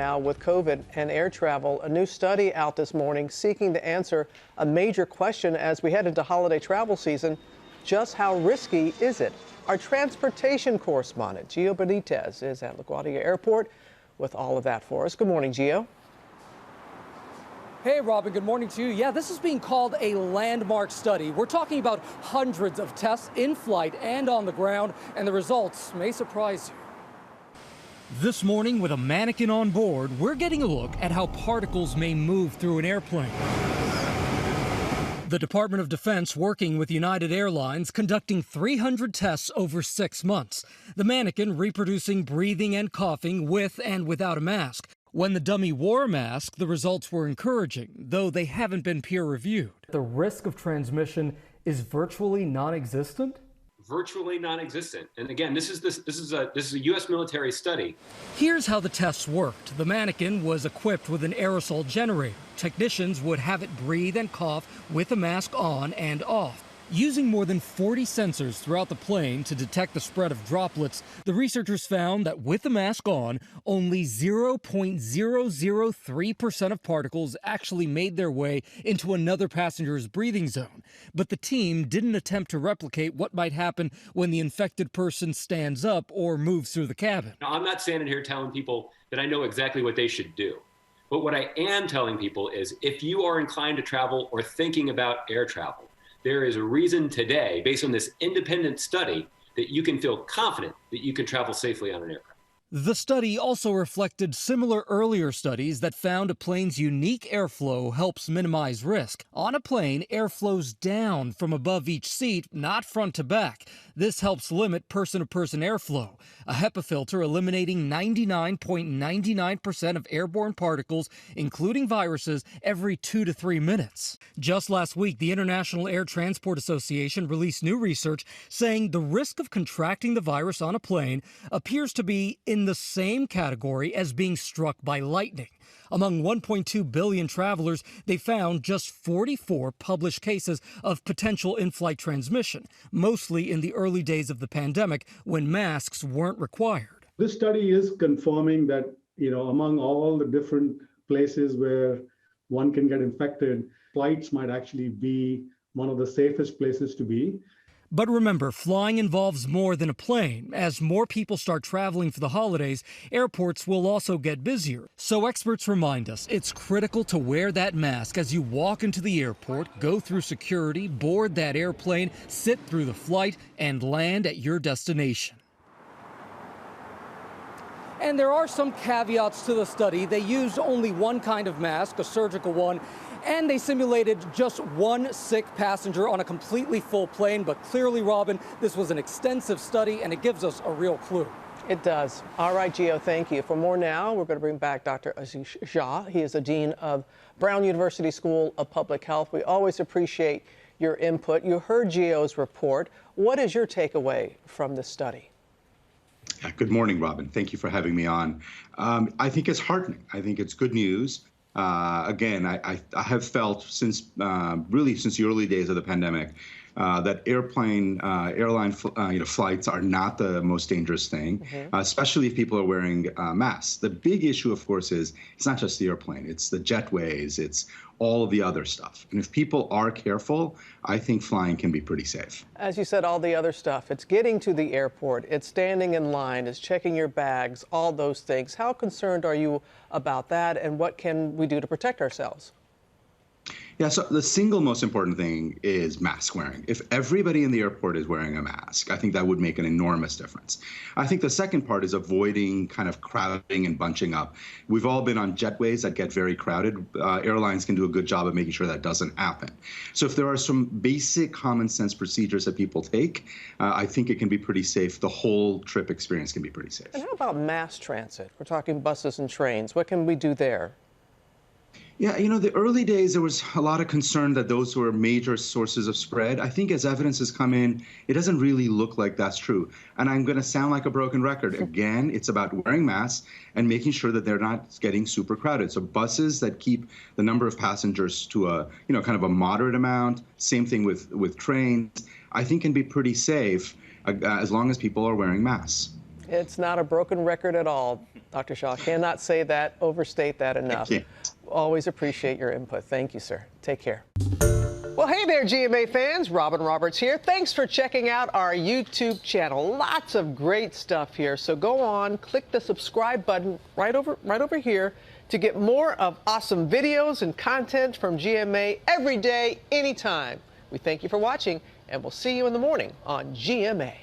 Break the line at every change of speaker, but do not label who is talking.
Now, with COVID and air travel, a new study out this morning seeking to answer a major question as we head into holiday travel season. Just how risky is it? Our transportation correspondent, Gio Benitez, is at LaGuardia Airport with all of that for us. Good morning, Gio.
Hey, Robin, good morning to you. Yeah, this is being called a landmark study. We're talking about hundreds of tests in flight and on the ground, and the results may surprise you. This morning, with a mannequin on board, we're getting a look at how particles may move through an airplane. The Department of Defense, working with United Airlines, conducting 300 tests over 6 months. The mannequin reproducing breathing and coughing with and without a mask. When the dummy wore a mask, the results were encouraging, though they haven't been peer-reviewed. The risk of transmission is virtually non-existent?
Virtually non-existent. And again, this is a U.S. military study.
Here's how the tests worked. The mannequin was equipped with an aerosol generator. Technicians would have it breathe and cough with a mask on and off. Using more than 40 sensors throughout the plane to detect the spread of droplets, the researchers found that with the mask on, only 0.003% of particles actually made their way into another passenger's breathing zone. But the team didn't attempt to replicate what might happen when the infected person stands up or moves through the cabin.
Now, I'm not standing here telling people that I know exactly what they should do. But what I am telling people is if you are inclined to travel or thinking about air travel, there is a reason today, based on this independent study, that you can feel confident that you can travel safely on an aircraft.
The study also reflected similar earlier studies that found a plane's unique airflow helps minimize risk. On a plane, air flows down from above each seat, not front to back. This helps limit person-to-person airflow. A HEPA filter eliminating 99.99% of airborne particles, including viruses, every 2 to 3 minutes. Just last week, the International Air Transport Association released new research saying the risk of contracting the virus on a plane appears to be in the same category as being struck by lightning. Among 1.2 billion travelers, they found just 44 published cases of potential in-flight transmission, mostly in the early days of the pandemic when masks weren't required.
This study is confirming that, among all the different places where one can get infected, flights might actually be one of the safest places to be.
But remember, flying involves more than a plane. As more people start traveling for the holidays, airports will also get busier. So experts remind us it's critical to wear that mask as you walk into the airport, go through security, board that airplane, sit through the flight, and land at your destination. And there are some caveats to the study. They used only one kind of mask, a surgical one, and they simulated just one sick passenger on a completely full plane. But clearly, Robin, this was an extensive study, and it gives us a real clue.
It does. All right, Gio, thank you. For more now, we're going to bring back Dr. Ashish Jha. He is the Dean of Brown University School of Public Health. We always appreciate your input. You heard Gio's report. What is your takeaway from this study?
Good morning, Robin. Thank you for having me on. I think it's heartening. I think it's good news. Again, I have felt since the early days of the pandemic that airline flights are not the most dangerous thing, especially if people are wearing masks. The big issue, of course, is it's not just the airplane. It's the jetways. It's all of the other stuff. And if people are careful, I think flying can be pretty safe.
As you said, all the other stuff. It's getting to the airport. It's standing in line. It's checking your bags, all those things. How concerned are you about that, and what can we do to protect ourselves?
Yeah, so the single most important thing is mask wearing. If everybody in the airport is wearing a mask, I think that would make an enormous difference. I think the second part is avoiding kind of crowding and bunching up. We've all been on jetways that get very crowded. Airlines can do a good job of making sure that doesn't happen. So if there are some basic common sense procedures that people take, I think it can be pretty safe. The whole trip experience can be pretty safe.
And how about mass transit? We're talking buses and trains. What can we do there?
Yeah, the early days, there was a lot of concern that those were major sources of spread. I think as evidence has come in, it doesn't really look like that's true. And I'm going to sound like a broken record. Again, it's about wearing masks and making sure that they're not getting super crowded. So buses that keep the number of passengers to a, kind of a moderate amount, same thing with trains, I think can be pretty safe as long as people are wearing masks.
It's not a broken record at all, Dr. Shaw. Cannot say that, overstate that enough. Always appreciate your input. Thank you, sir. Take care. Well, hey there, GMA fans. Robin Roberts here. Thanks for checking out our YouTube channel. Lots of great stuff here. So go on, click the subscribe button right over here to get more of awesome videos and content from GMA every day, anytime. We thank you for watching, and we'll see you in the morning on GMA.